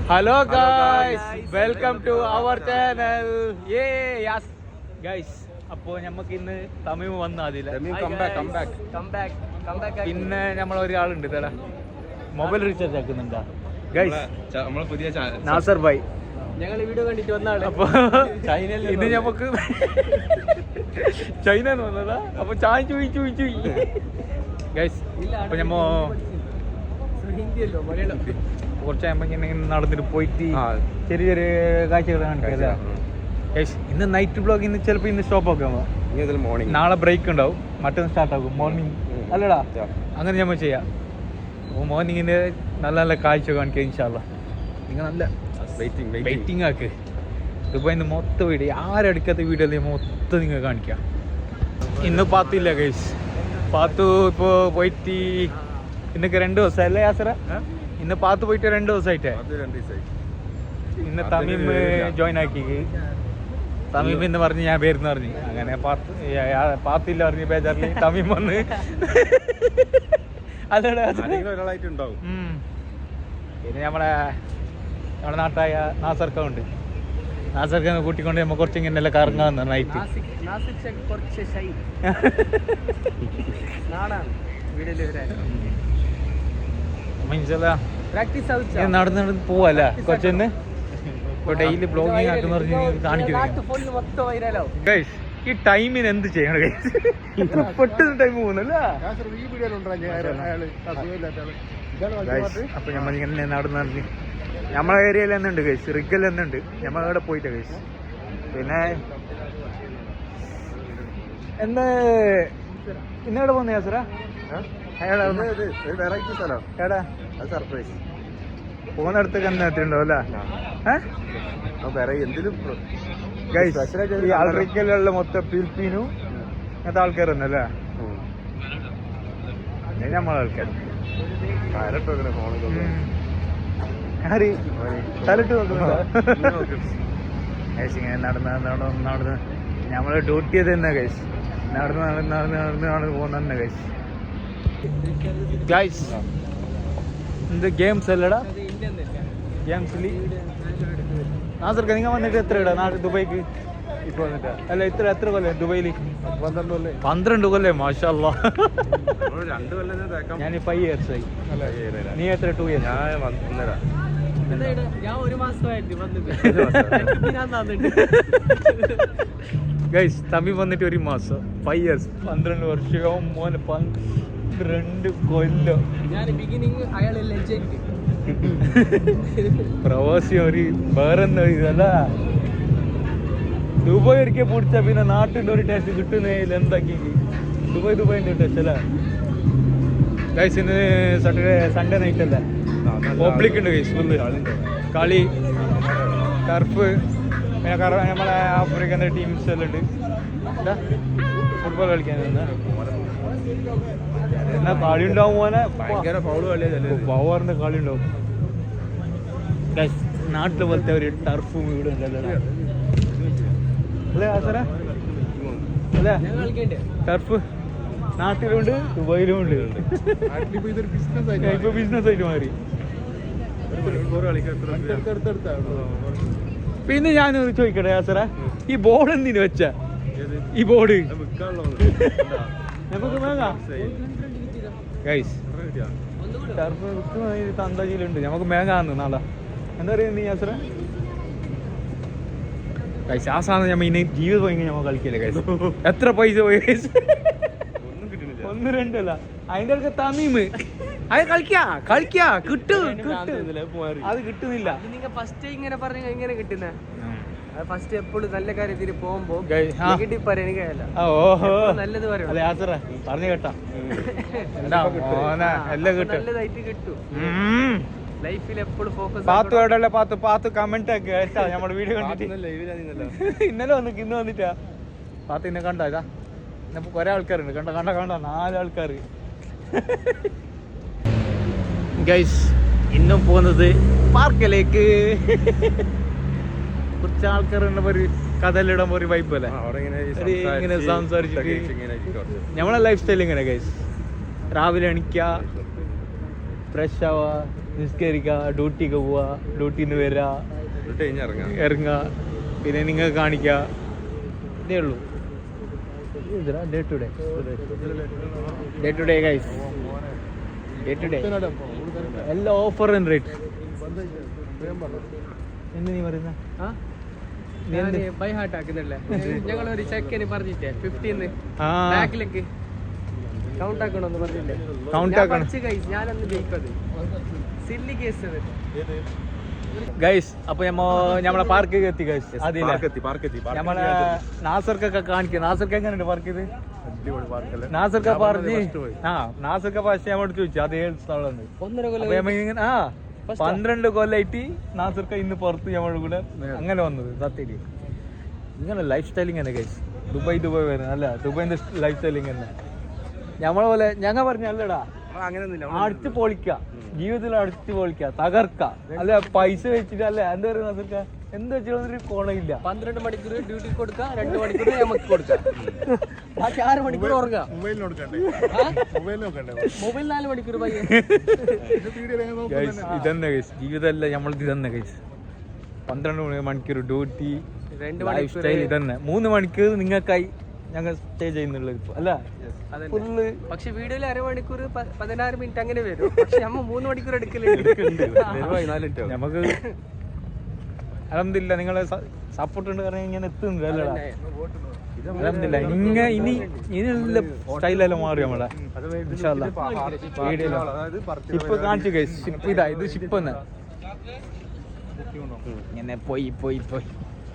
Hello guys, welcome to our channel. Yes guys, അപ്പോൾ നമുക്ക് ഇന്ന് തമിഴ് വന്നതില്ല. പിന്നെ നമ്മളൊരാളുണ്ട് ഇതടാ, മൊബൈൽ റീചാർജ് ആക്കുന്നുണ്ടാ ഗൈസ്, നമ്മളെ പുതിയ നാസർ ഭായ്. ഞങ്ങൾ വീഡിയോ കണ്ടിട്ട് വന്നാണ്. അപ്പൊ ഇത് നമുക്ക് ചൈന വന്നതാ. അപ്പൊ ചായ ചോദിച്ചു ഗൈസ്. അപ്പൊ നമ്മ ഹിന്ദിയല്ലോ മലയാളം കുറച്ച് ഇങ്ങനെ നടന്നിട്ട് പോയിട്ട് ചെറിയ ചെറിയ കാഴ്ചകൾ കാണിക്കാം. ഇന്ന് നൈറ്റ് ബ്ലോഗ് ഇന്ന് ചിലപ്പോൾ ഇന്ന് സ്റ്റോപ്പ് ആക്കാം. മോർണിംഗ് നാളെ ബ്രേക്ക് ഉണ്ടാവും, മറ്റൊന്ന് സ്റ്റാർട്ട് ആക്കും മോർണിംഗ് അല്ലടാ. അങ്ങനെ നമ്മൾ ചെയ്യാം. അപ്പോൾ മോർണിംഗിന് നല്ല നല്ല കാഴ്ച കാണിക്കാം ഇൻഷാല്ല. നിങ്ങൾ നല്ല വെയിറ്റിംഗ് ആക്ക്. ദുബായിന്ന് മൊത്തം വീഡിയോ, ആരെടുക്കാത്ത വീഡിയോ അല്ലെങ്കിൽ മൊത്തം നിങ്ങൾ കാണിക്കാം. ഇന്ന് പാത്തില്ല ഗൈസ്. പാത്തു ഇപ്പോൾ പോയിട്ട് ഇന്നൊക്കെ 2 ദിവസമല്ലേ യാസറ? ഇന്ന് പാത്ത് പോയിട്ട് 2 ദിവസമായിട്ടേ. ഇന്ന് തമീമ് ജോയിൻ ആക്കി. തമീം എന്ന് പറഞ്ഞ് ഞാൻ പേരെന്ന് പറഞ്ഞു. അങ്ങനെ പാത്തില്ല പറഞ്ഞ് ബേജാറിൽ തമീം വന്ന് ഒരാളായിട്ടുണ്ടാവും. പിന്നെ നമ്മളെ നാട്ടായ നാസർക്കുണ്ട്. നാസർക്കാന്ന് കൂട്ടിക്കൊണ്ട് നമ്മൾ കുറച്ച് ഇങ്ങനെ കറങ്ങാന്ന് നൈറ്റ്. നടന്ന് പോവല്ല കുറച്ചൊന്ന്. ഇപ്പൊ ഡെയിലി ബ്ലോഗിങ് ആക്കുന്ന കാണിക്കുന്നു. ഈ ടൈമിന് എന്ത് ചെയ്യണം ഗൈസ്? പെട്ടെന്ന് ടൈം പോകുന്നല്ലേ. അപ്പൊ നമ്മളിങ്ങനെ നടന്ന് നമ്മളെ ഏരിയയിൽ എന്നുണ്ട് ഗൈസ്, റിഗൽ എന്നുണ്ട്. നമ്മളവിടെ പോയിട്ടാ ഗൈസ്. പിന്നെ എന്താ ഇന്നെവിടെ പോന്ന യാസറ? സർപ്രൈസ് പോകുന്നിടത്തൊക്കെ എന്താ എത്തിണ്ടാവും അല്ലേ? ആൾറിക്കലുള്ള മൊത്തം ഫിലിപ്പീനും അങ്ങനത്തെ ആൾക്കാർ തന്നെ അല്ലേ? നമ്മളെ ആൾക്കാർ ആര് തലട്ട് നോക്കുന്നുണ്ടോ? ഇങ്ങനെ നടന്ന് നമ്മളെ ഡ്യൂട്ടി തന്നെ ഗൈസ്. നടന്ന് പോകുന്ന ഗൈസ്. ഗൈസ് എന്ത് ഗെയിംസ് അല്ലടാ? ഗെയിംസിൽ നാസർക്ക നിങ്ങൾ വന്നിട്ട് എത്ര ഇടാ നാട് ദുബൈക്ക് ഇപ്പൊ വന്നിട്ട്? അല്ല എത്ര കൊല്ലം ദുബൈയിൽ? 12 കൊല്ലം. മാഷാ അല്ലാഹ്. ഞാൻ 5 years ആയി. നീ എത്ര? 2 years? ഞാൻ 1 മാസമായിട്ട് ഗൈസ് തമിഴ് വന്നിട്ട് 1 മാസം. 5 years 12 വർഷവും മോനെ 12 കൊല്ലം. ഞാൻ ബിഗിനിങ് അയാൾ ലെജൻഡ് പ്രവാസി ഒരു വേറെന്താ ഇതല്ല. ദുബായ് ഒരിക്കൽ പിടിച്ച പിന്നെ നാട്ടിൻ്റെ ഒരു ടേസ്റ്റ് കിട്ടുന്നില്ല. എന്താക്കി ദുബായിൻ്റെ ടേസ്റ്റ് അല്ലേ ഗൈസ്? ഇന്ന് സൺഡേ നൈറ്റ് അല്ലേ? പബ്ലിക് ഉണ്ട് ഗൈസ്. ഫുള്ള് കളി, ടർഫ്, പിന്നെ നമ്മളെ ആഫ്രിക്കൻ്റെ ടീംസ് എല്ലാം ഉണ്ട്. ഫുട്ബോൾ കളിക്കാൻ എന്നാ കളി ഉണ്ടാവും മോനെ. ഭയങ്കര ഫൗള് കളിയാണ്. പവറിന്റെ കളി ഉണ്ടാവും. നാട്ടിലെ പോലത്തെ ഒരു ടർഫും ഇവിടെ ഉണ്ടല്ലോ അല്ലേ ആസറ? അല്ലേ ടർഫ് നാട്ടിലുണ്ട്, ദുബായിലും ഉണ്ട്. ഇപ്പൊ ബിസിനസ് ആയിട്ട് മാറി. പിന്നെ ഞാൻ ചോദിക്കട്ടെ ആസറ, ഈ ബോർഡ് എന്തിനു വെച്ച? ഈ ബോർഡ് നമുക്ക് വാങ്ങാം ഗൈസ്. ടർഫ് തന്തജിയിലുണ്ട്, നമുക്ക് മേങ്ങാന്ന് നാളെ. എന്താ പറയുക നീ ആസറ? ഗൈസ് ആ സാധനം നമ്മൾ ഇനി ജീവിതം പോയി നമ്മൾ കളിക്കില്ല ഗൈസ്. എത്ര പൈസ പോയി ഗൈസ്? 1-2 അല്ല, അതിന്റെ അടുത്ത് തമീമ് അത് കളിക്കാ കിട്ടും. അത് കിട്ടുന്നില്ല. ഫസ്റ്റ് ഇങ്ങനെ പറഞ്ഞു ഇങ്ങനെ കിട്ടുന്ന ഫസ്റ്റ് എപ്പോഴും നല്ല കാര്യത്തിൽ പോകുമ്പോ നെഗറ്റീവ് പറയാൻ കഴിയല്ല. നല്ലത് പറയും. അതെ ആസറ പറഞ്ഞു കേട്ടാ എല്ലാം കിട്ടും, നല്ലതായിട്ട് കിട്ടും. ലൈഫിൽ എപ്പോഴും ഫോക്കസ്. പാത്തു എവിടെ? പാത്തു കമന്റ് ഒക്കെ കേട്ടാ നമ്മുടെ വീഡിയോ കണ്ടിട്ട്. ഇന്നലെ ഇന്ന് വന്നിട്ടാ പാത്തു ഇന്നെ കണ്ട? ഇതാ ഇന്നിപ്പോ കുറെ ആൾക്കാരുണ്ട്. കണ്ട 4 ആൾക്കാർ ഗൈസ്. ഇന്നും പോകുന്നത് പാർക്കിലേക്ക്. കുറച്ച് ആൾക്കാരുണ്ടപ്പോ ഒരു കഥയിലിടുമ്പോ ഒരു വൈബ് അല്ലേ? ഇങ്ങനെ സംസാരിച്ചിട്ട് നമ്മളെ ലൈഫ് സ്റ്റൈൽ ഇങ്ങനെ ഗൈസ്. രാവിലെ എണിക്കുക, ഫ്രഷ് ആവുക, നിസ്കരിക്കുക, ഡ്യൂട്ടിക്ക് പോവുക, ഡ്യൂട്ടിയിൽ നിന്ന് വരിക, ഇറങ്ങുക, പിന്നെ നിങ്ങൾ കാണിക്കുക, ഇതേ ഉള്ളൂ. Day to day guys, day to day എല്ലാം ഓഫർ ആൻഡ് റേറ്റ്. എന്ത് നീ പറയുന്ന ബൈ ഹാർട്ട് ആക്കുന്നില്ലേ? ഞങ്ങളൊരു ചെക്കന് പറഞ്ഞിട്ടേ 15 ബാക്കിലേക്ക് കൗണ്ട് ആക്കണമെന്ന് പറഞ്ഞില്ലേ? കൗണ്ട് ആക്കണം ഞാനൊന്ന് ജയിക്കത് സില്ലി കേസ് ഗൈസ്. അപ്പൊ നമ്മളെ പാർക്കിൽ എത്തി ഗൈസ്. നമ്മളെ നാസർക്കൊക്കെ കാണിക്കുക. നാസർക്ക് എങ്ങനെയുണ്ട് പാർക്ക് ചെയ്ത്? നാസർക്ക പറഞ്ഞ് നാസർക്ക പക്ഷെ നമ്മോട് ചോദിച്ചു അത് ഏത് സ്ഥലമാണ്. 12 കൊല്ലായിട്ട് നാസർക്ക ഇന്ന് പുറത്ത് നമ്മളെ കൂടെ അങ്ങനെ വന്നത്. സത്യത്തിൽ ഇങ്ങനെ ലൈഫ് സ്റ്റൈൽ ഇങ്ങനെ ഗൈസ്. ദുബായ് വരുന്നത് അല്ല, ദുബായിന്റെ ലൈഫ് സ്റ്റൈൽ ഇങ്ങനെ നമ്മളെ പോലെ. ഞങ്ങൾ പറഞ്ഞല്ലടാ അടിച്ച് പൊളിക്ക, ജീവിതത്തിൽ അടിച്ച് പൊളിക്ക, തകർക്ക, അല്ല പൈസ വെച്ചിട്ട് അല്ല എന്താ പറയുക നാസർക്ക, എന്ത് വെച്ചിട്ടൊരു കോണയില്ല. 12 മണിക്കൂർ ഡ്യൂട്ടി കൊടുക്കുക, 2 മണിക്കൂർ നമുക്ക് കൊടുക്കാം, ബാക്കി 6 മണിക്കൂർ ഉറങ്ങാം. മൊബൈൽ 4 മണിക്കൂർ ഇതന്നെ ഗൈസ് ജീവിതമല്ല നമ്മൾക്ക്. ഇതന്നെ ഗൈസ് 12 മണിക്കൂർ ഡ്യൂട്ടി, 2 ലൈഫ് സ്റ്റൈൽ ഇതന്നെ. 3 മണിക്കൂർ നിങ്ങൾക്കായി ഞങ്ങൾ സ്റ്റേ ചെയ്യുന്നുള്ളത് ഇപ്പൊ അല്ല ഫുള്ള്. പക്ഷെ വീഡിയോയിൽ 1/2 മണിക്കൂർ 16 മിനിറ്റ് അങ്ങനെ വരും. പക്ഷെ നമ്മ 3 മണിക്കൂർ എടുക്കലുണ്ട്. നമുക്ക് അൽഹംദുലില്ലാ നിങ്ങളെ സപ്പോർട്ട് ഉണ്ട് കാരണം ഇങ്ങനെ എത്തുന്നില്ല അല്ലടാ. അൽഹംദുലില്ലാ ഇനിയുള്ള സ്റ്റൈലെല്ലാം മാറി നമ്മളെ ഇൻഷാല്ലാ. ഷിപ്പ് കാണിച്ചു ഗൈസ്. ഷിപ്പ് ഇതാ, ഇത് ഷിപ്പ് തന്നെ ഇങ്ങനെ പോയി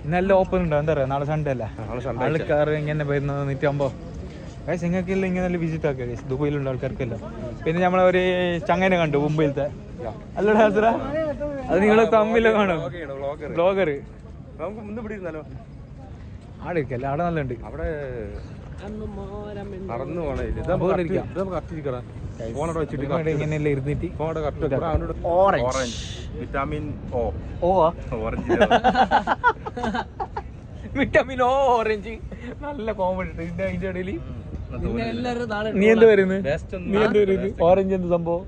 ഇന്നെല്ലാം ഓപ്പൺ ഉണ്ടോ എന്താ പറയാ? നാളെ സൺഡേ അല്ല, ആൾക്കാർ ഇങ്ങനെ വരുന്നത് 150 ഗൈസ്. നിങ്ങൾക്കെല്ലാം ഇങ്ങനെ വിസിറ്റ് ആക്കുക ഗൈസ്. ദുബൈയിലുള്ള ആൾക്കാർക്കല്ല. പിന്നെ നമ്മളെ ഒരു ചങ്ങനെ കണ്ടു മുംബൈയിലത്തെ അല്ലടാ ഹസറ, അത് നിങ്ങളെ തമ്മില് കാണും ബ്ലോഗർ. ആടെ ഇരിക്കല്ല, ആടെ നല്ല ഉണ്ട്. അവിടെ ഇങ്ങനെയല്ല ഇരുന്നിട്ട് ഓറഞ്ച് വിറ്റാമിൻ വിറ്റാമിൻ ഓറഞ്ച് നല്ല കോമഡി. ഇതിന്റെ ഇടയിൽ നീ എന്ത് വരുന്നത്? നീ എന്ത് വരുന്നത്? ഓറഞ്ച് എന്ത് സംഭവം?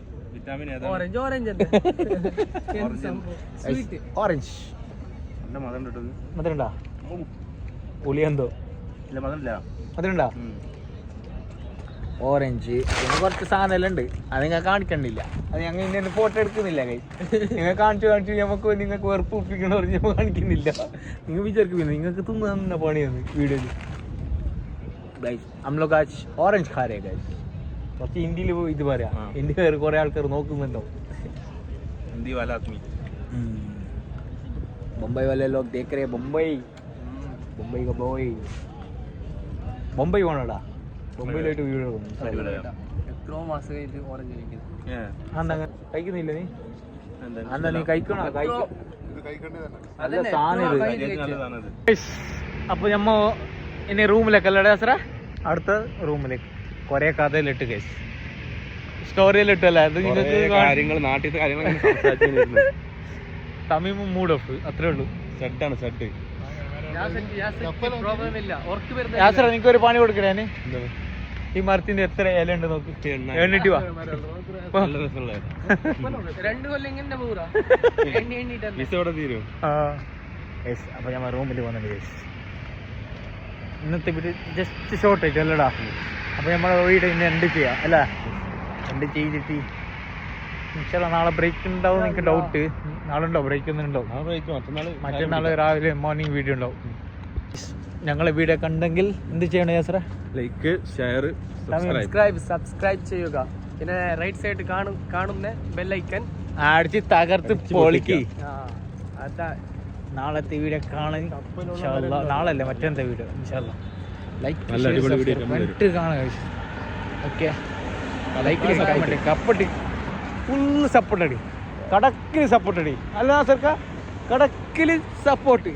ഓറഞ്ച് മധുരണ്ടാ? പുളിയെന്തോ മധുരണ്ടാ? ഓറഞ്ച് പിന്നെ കുറച്ച് സാധനം ഉണ്ട്, അത് നിങ്ങൾ കാണിക്കണ്ടില്ല. അത് ഞങ്ങൾ ഇന്നെ ഫോട്ടോ എടുക്കുന്നില്ല കൈ. നിങ്ങൾ കാണിച്ചു നിങ്ങൾക്ക് വെറുപ്പ് ഒപ്പിക്കണ പറഞ്ഞ് ഞങ്ങൾ കാണിക്കുന്നില്ല. നിങ്ങൾ വിചാരിക്കുന്നില്ല നിങ്ങൾക്ക് തിന്നുന്ന പണിയാണ് വീഡിയോയിൽ ഗൈസ്. हम लोग आज ऑरेंज खा रहे हैं गाइस. കുറച്ച് ഹിന്ദിയിൽ ഇത് പറയാം. ഹിന്ദിക്കാർ കുറെ ആൾക്കാർ നോക്കുന്നുണ്ടോ? ഹിന്ദി വാല ആദ്മി मुंबई वाले लोग देख रहे हैं. मुंबई का बॉय मुंबई പോണടാ. മുംബൈയിലായിട്ട് വീഡിയോ എത്രയോ മാസം കഴിഞ്ഞിട്ട് ഓറഞ്ച് കഴിക്കുന്നില്ല നീ? അന്നാ നീ കഴിക്കണോ? നല്ല സാധനം. അപ്പൊ നമ്മ ഇനി റൂമിലേക്ക് അല്ലടേ അസറ? അടുത്ത റൂമിലേക്ക് കൊറേ കഥയിലിട്ട് കേസ് സ്റ്റോറിയിലിട്ടല്ല. അത് നിങ്ങൾക്ക് നാട്ടിലത്തെ കാര്യങ്ങൾ തമിഴ് മൂഡ് ഓഫ് അത്രേ ഉള്ളൂ. സെഡാണ് സെഡ്. യാസറ നിനക്കൊരു പണി കൊടുക്കണേ. ഈ മരത്തിന്റെ എത്ര ഇല ഉണ്ട് നോക്ക്, എണ്ണിട്ട് വാ. 2 കൊല്ലം ഇങ്ങനെ പോരാ. അപ്പൊ ഞാൻ റൂമിൽ വന്നിട്ട് കേസ് ഇന്നത്തെ ജസ്റ്റ് ഷോർട്ട് ആയിട്ട് അല്ലടാ. അപ്പൊ നമ്മളെ വീട് ഇന്ന് എൻഡ് ചെയ്യാം അല്ല. എൻഡ് ചെയ്തിട്ട് ഇൻഷാല്ലാ നാളെ ബ്രേക്ക് ഉണ്ടാവും. എനിക്ക് ഡൗട്ട് നാളെ ഉണ്ടോ? ബ്രേക്ക് ഒന്നും ഉണ്ടാവും. മറ്റന്നാൾ രാവിലെ മോർണിംഗ് വീഡിയോ ഉണ്ടാവും. ഞങ്ങളെ വീഡിയോ കണ്ടെങ്കിൽ എന്ത് ചെയ്യണം യാസറ? ലൈക്ക്, ഷെയർ, സബ്സ്ക്രൈബ് ചെയ്യുക. പിന്നെ റൈറ്റ് സൈഡ് കാണുന്ന ബെല്ലൈക്കൻ അടിച്ച് തകർത്ത് പൊളിക്ക്. നാളത്തെ വീഡിയോ കാണാൻ നാളല്ലേ മറ്റെന്താ വീഡിയോ ഇൻഷാല്ലാ. ലൈക്ക് കാണാൻ ഓക്കെ. ലൈക്ക് കപ്പട്ടി ഫുള്ള് സപ്പോർട്ട് അടി, കടക്കിൽ സപ്പോർട്ട് അടി. അല്ല സർക്കാർ കടക്കിൽ സപ്പോർട്ട്.